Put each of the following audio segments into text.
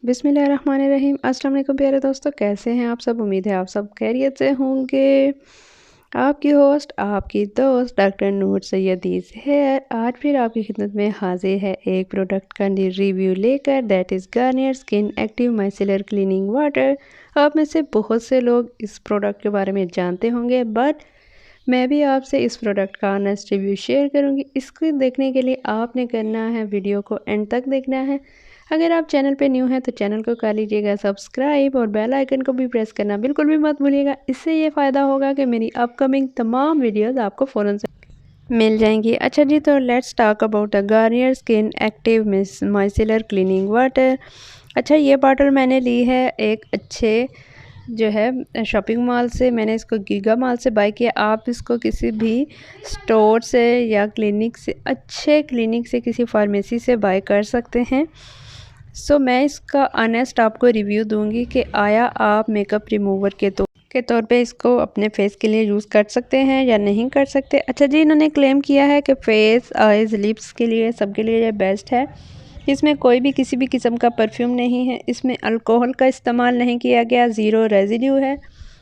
बिस्मिल्लाहिर्रहमानिर्रहीम। अस्सलाम वालेकुम प्यारे दोस्तों, कैसे हैं आप सब। उम्मीद है आप सब खैरियत से होंगे। आपकी होस्ट आपकी दोस्त डॉक्टर नूर सैयदीज़ है। आज फिर आपकी खिदमत में हाजिर है एक प्रोडक्ट का रिव्यू लेकर, that is Garnier skin active micellar cleaning water. आप में से बहुत से लोग इस प्रोडक्ट के बारे में जानते होंगे, बट मैं भी आपसे इस प्रोडक्ट का ऑनेस्ट रिव्यू शेयर करूंगी। इसको देखने के लिए आपने करना है, वीडियो को एंड तक देखना है। अगर आप चैनल पे न्यू हैं तो चैनल को कर लीजिएगा सब्सक्राइब और बेल आइकन को भी प्रेस करना बिल्कुल भी मत भूलिएगा। इससे ये फ़ायदा होगा कि मेरी अपकमिंग तमाम वीडियोस आपको फ़ौरन से मिल जाएंगी। अच्छा जी, तो let's talk about the Garnier skin active micellar cleaning water. अच्छा, ये बॉटल मैंने ली है एक अच्छे जो है शॉपिंग मॉल से। मैंने इसको गीगा मॉल से बाय किया। आप इसको किसी भी स्टोर से या क्लिनिक से, अच्छे क्लिनिक से, किसी फार्मेसी से बाय कर सकते हैं। सो मैं इसका ऑनेस्ट आपको रिव्यू दूंगी कि आया आप मेकअप रिमूवर के तौर पे इसको अपने फेस के लिए यूज़ कर सकते हैं या नहीं कर सकते। अच्छा जी, इन्होंने क्लेम किया है कि फेस, आइज़, लिप्स के लिए, सबके लिए ये बेस्ट है। इसमें कोई भी किसी भी किस्म का परफ्यूम नहीं है, इसमें अल्कोहल का इस्तेमाल नहीं किया गया, ज़ीरो रेजिड्यू है।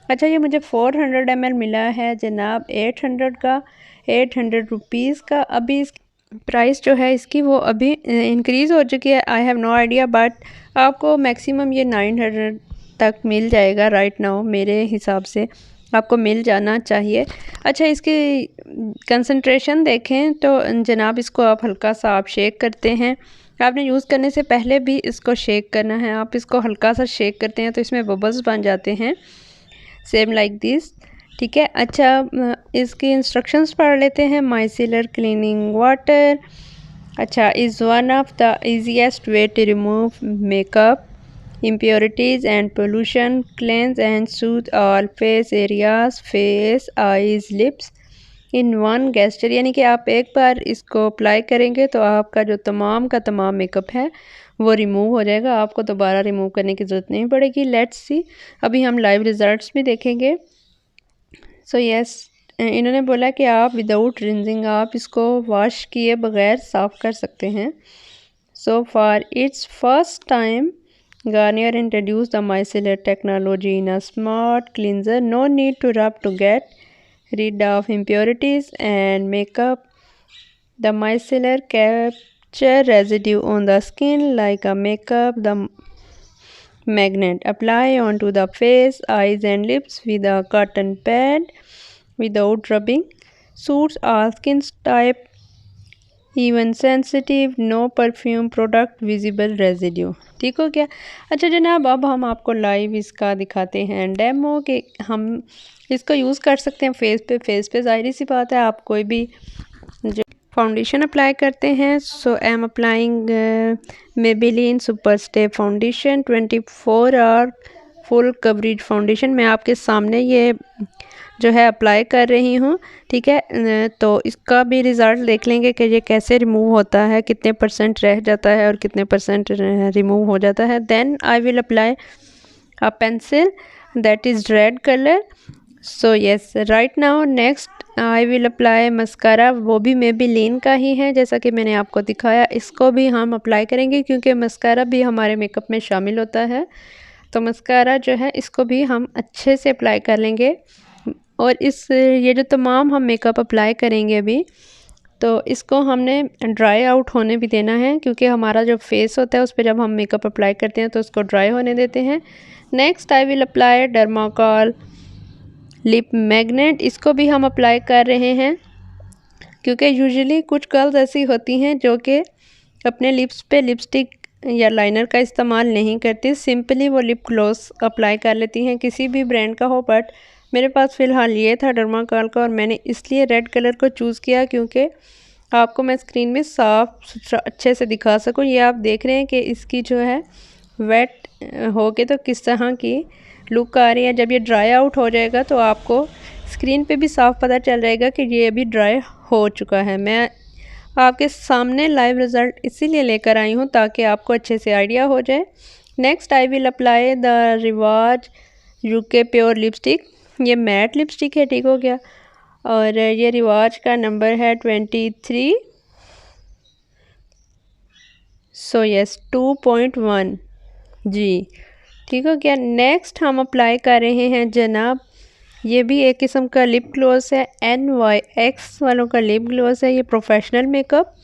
अच्छा, ये मुझे 400 ml मिला है जनाब, 800 का, 800 रुपीज़ का। अभी इस प्राइस जो है इसकी वो अभी इंक्रीज़ हो चुकी है, I have no idea, but आपको मैक्सिमम ये 900 तक मिल जाएगा राइट नाउ। मेरे हिसाब से आपको मिल जाना चाहिए। अच्छा, इसकी कंसंट्रेशन देखें तो जनाब इसको आप हल्का सा आप शेक करते हैं। आपने यूज़ करने से पहले भी इसको शेक करना है। आप इसको हल्का सा शेक करते हैं तो इसमें बबल्स बन जाते हैं, सेम लाइक दिस। ठीक है। अच्छा, इसकी इंस्ट्रक्शंस पढ़ लेते हैं। माइसेलर क्लीनिंग वाटर अच्छा is one of the easiest way to remove makeup impurities and pollution, cleanse and soothe all face areas, face, eyes, lips in one gesture। यानी कि आप एक बार इसको अप्लाई करेंगे तो आपका जो तमाम का तमाम मेकअप है वो रिमूव हो जाएगा, आपको दोबारा रिमूव करने की ज़रूरत नहीं पड़ेगी। लेट्स सी, अभी हम लाइव रिजल्ट्स भी देखेंगे। सो यस, इन्होंने बोला कि आप विदाउट रिंजिंग आप इसको वॉश किए बगैर साफ़ कर सकते हैं। So for its first time Garnier introduced the micellar technology in a smart cleanser. No need to rub to get rid of impurities and makeup. The micellar capture residue on the skin like a makeup the magnet. Apply onto the face, eyes and lips with a cotton pad without rubbing. Suits all skin type, even sensitive, no perfume product, visible residue. ठीक हो गया। अच्छा जनाब, अब हम आपको live इसका दिखाते हैं डेमो कि हम इसको यूज़ कर सकते हैं फेस पे ज़ाहिर सी बात है। आप कोई भी जो फाउंडेशन अप्लाई करते हैं, so I am applying Maybelline super stay foundation 24 hour full coverage foundation. मैं आपके सामने ये जो है अप्लाई कर रही हूँ। ठीक है, तो इसका भी रिज़ल्ट देख लेंगे कि ये कैसे रिमूव होता है, कितने परसेंट रह जाता है और कितने परसेंट रिमूव हो जाता है। Then I will apply a pencil that is red colour. So yes, right now next I will apply mascara. वो भी मेबेलिन का ही है जैसा कि मैंने आपको दिखाया। इसको भी हम अप्लाई करेंगे क्योंकि मस्कारा भी हमारे मेकअप में शामिल होता है। तो मस्कारा जो है इसको भी हम अच्छे से अप्लाई कर लेंगे। और ये जो तमाम हम मेकअप अप्लाई करेंगे अभी, तो इसको हमने ड्राई आउट होने भी देना है क्योंकि हमारा जो फेस होता है उस पर जब हम मेकअप अप्लाई करते हैं तो उसको ड्राई होने देते हैं। Next I will apply Dermacol lip magnet. इसको भी हम अप्लाई कर रहे हैं क्योंकि यूजुअली कुछ गर्ल्स ऐसी होती हैं जो कि अपने लिप्स पे लिपस्टिक या लाइनर का इस्तेमाल नहीं करती, सिंपली वो लिप ग्लॉस अप्लाई कर लेती हैं किसी भी ब्रांड का हो। बट मेरे पास फ़िलहाल ये था डर्माकोल का और मैंने इसलिए रेड कलर को चूज़ किया क्योंकि आपको मैं स्क्रीन में साफ सुथरा अच्छे से दिखा सकूं। ये आप देख रहे हैं कि इसकी जो है वेट होके तो किस तरह की लुक आ रही है। जब ये ड्राई आउट हो जाएगा तो आपको स्क्रीन पे भी साफ पता चल जाएगा कि ये अभी ड्राई हो चुका है। मैं आपके सामने लाइव रिज़ल्ट इसीलिए लेकर आई हूँ ताकि आपको अच्छे से आइडिया हो जाए। Next I will apply the रिवाज यूके प्योर लिपस्टिक। ये मैट लिपस्टिक है, ठीक हो गया। और ये रिवाज का नंबर है 23। So yes, 2.1। जी, ठीक हो गया। नेक्स्ट हम अप्लाई कर रहे हैं जनाब, ये भी एक किस्म का लिप ग्लॉस है, NYX वालों का लिप ग्लॉस है, ये प्रोफेशनल मेकअप।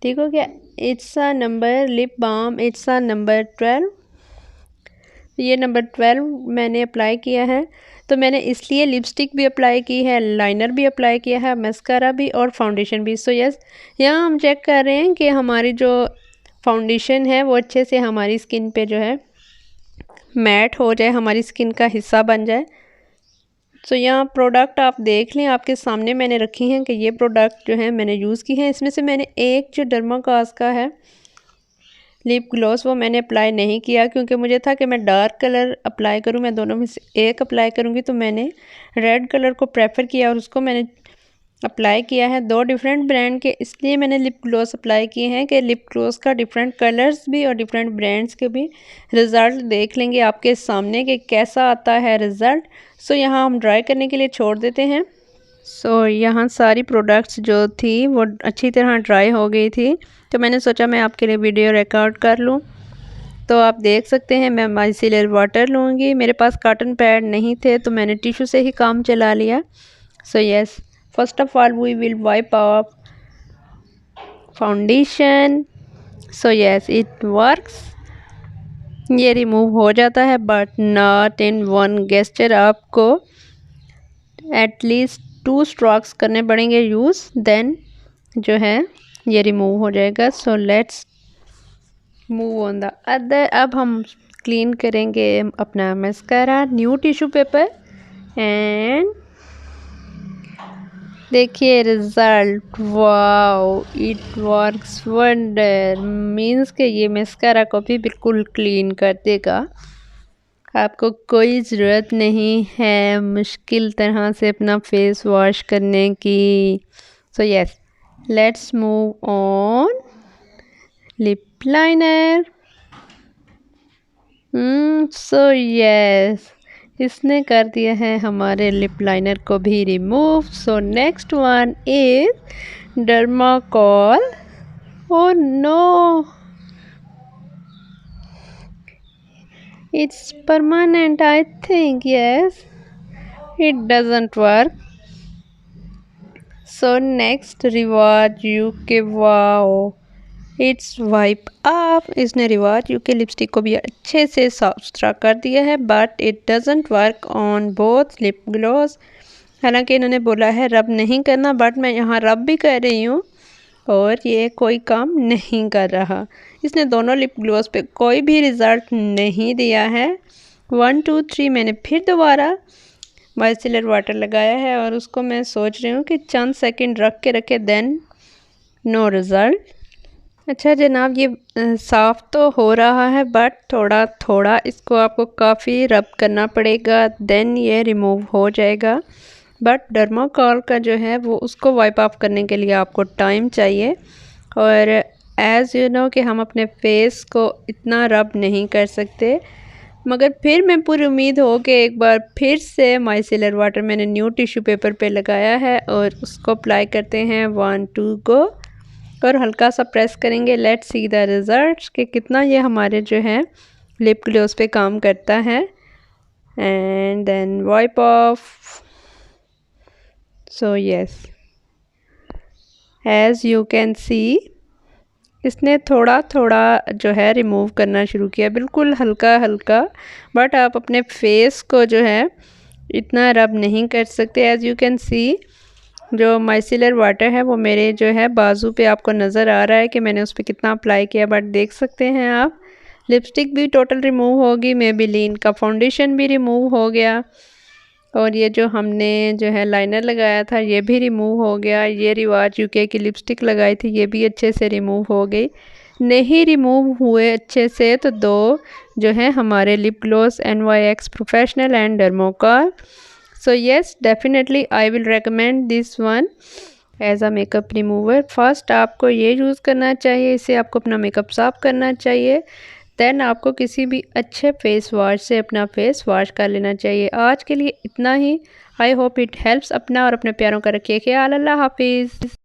ठीक हो गया। It's a number lip balm, it's a number 12। ये नंबर 12 मैंने अप्लाई किया है। तो मैंने इसलिए लिपस्टिक भी अप्लाई की है, लाइनर भी अप्लाई किया है, मस्कारा भी और फाउंडेशन भी। सो यस, यहाँ हम चेक कर रहे हैं कि हमारी जो फाउंडेशन है वो अच्छे से हमारी स्किन पे जो है मैट हो जाए, हमारी स्किन का हिस्सा बन जाए। तो यहाँ प्रोडक्ट आप देख लें, आपके सामने मैंने रखी हैं कि ये प्रोडक्ट जो है मैंने यूज़ की हैं। इसमें से मैंने एक जो डर्माकॉस का है लिप ग्लॉस वो मैंने अप्लाई नहीं किया, क्योंकि मुझे था कि मैं डार्क कलर अप्लाई करूँ, मैं दोनों में से एक अप्लाई करूँगी। तो मैंने रेड कलर को प्रेफर किया और उसको मैंने अप्लाई किया है। दो डिफरेंट ब्रांड के इसलिए मैंने लिप ग्लॉस अप्लाई किए हैं कि लिप ग्लॉस का डिफरेंट कलर्स भी और डिफरेंट ब्रांड्स के भी रिज़ल्ट देख लेंगे आपके सामने कि कैसा आता है रिज़ल्ट। सो यहाँ हम ड्राई करने के लिए छोड़ देते हैं। सो यहाँ सारी प्रोडक्ट्स जो थी वो अच्छी तरह ड्राई हो गई थी, तो मैंने सोचा मैं आपके लिए वीडियो रिकॉर्ड कर लूँ। तो आप देख सकते हैं मैं माइसिलर वाटर लूँगी, मेरे पास कॉटन पैड नहीं थे तो मैंने टिश्यू से ही काम चला लिया। So yes, first of all we will wipe off foundation. So yes, it works, ये रिमूव हो जाता है but not in one gesture. आपको एटलीस्ट 2 स्ट्रोक्स करने पड़ेंगे यूज़, देन जो है ये रिमूव हो जाएगा। So let's move on the other. अब हम क्लीन करेंगे अपना mascara, new tissue paper, and देखिए result, wow it works wonder. Means कि ये मस्कारा को भी बिल्कुल क्लीन कर देगा, आपको कोई ज़रूरत नहीं है मुश्किल तरह से अपना फेस वॉश करने की। So yes, let's move on lip liner. So yes, इसने कर दिया है हमारे लिप लाइनर को भी remove. So next one is Dermacol. Oh no, it's permanent, I think. Yes, it doesn't work. So next रिवाज UK, wow it's wipe up. इसने रिवाज यूके लिपस्टिक को भी अच्छे से साफ सुथरा कर दिया है, but it doesn't work on both lip gloss. हालांकि इन्होंने बोला है रब नहीं करना, बट मैं यहाँ रब भी कर रही हूँ और ये कोई काम नहीं कर रहा। इसने दोनों लिप ग्लॉस पे कोई भी रिज़ल्ट नहीं दिया है। 1 2 3 मैंने फिर दोबारा माइसिलर वाटर लगाया है और उसको मैं सोच रही हूँ कि चंद सेकंड रख के रखे, देन नो रिज़ल्ट। अच्छा जनाब, ये साफ़ तो हो रहा है बट थोड़ा थोड़ा इसको आपको काफ़ी रब करना पड़ेगा, देन ये रिमूव हो जाएगा। बट डर्माकोल का जो है वो उसको वाइप ऑफ करने के लिए आपको टाइम चाहिए, और एज़ यू नो कि हम अपने फेस को इतना रब नहीं कर सकते। मगर फिर मैं पूरी उम्मीद हो कि एक बार फिर से माइसिलर वाटर मैंने न्यू टिश्यू पेपर पे लगाया है और उसको अप्लाई करते हैं। 1 2 गो, और हल्का सा प्रेस करेंगे। लेट्स सी द रिज़ल्ट कि कितना ये हमारे जो है लिप ग्लॉस पे काम करता है, and then wipe off. So yes, as you can see इसने थोड़ा थोड़ा जो है रिमूव करना शुरू किया, बिल्कुल हल्का हल्का। बट आप अपने फेस को जो है इतना रब नहीं कर सकते। एज़ यू कैन सी जो माइसिलर वाटर है वो मेरे जो है बाजू पे आपको नज़र आ रहा है कि मैंने उस पर कितना अप्लाई किया, बट देख सकते हैं आप लिपस्टिक भी टोटल रिमूव होगी, मेबेलिन का फाउंडेशन भी रिमूव हो गया, और ये जो हमने जो है लाइनर लगाया था ये भी रिमूव हो गया। ये रिवाज यूके की लिपस्टिक लगाई थी ये भी अच्छे से रिमूव हो गई। नहीं रिमूव हुए अच्छे से तो दो जो है हमारे lip gloss NYX professional and Dermacol. So yes, definitely I will recommend this one as a makeup remover. First आपको ये यूज़ करना चाहिए, इससे आपको अपना मेकअप साफ करना चाहिए, देन आपको किसी भी अच्छे फेस वॉश से अपना फेस वॉश कर लेना चाहिए। आज के लिए इतना ही। I hope it helps. अपना और अपने प्यारों का रखिए ख्याल। अल्लाह हाफिज़।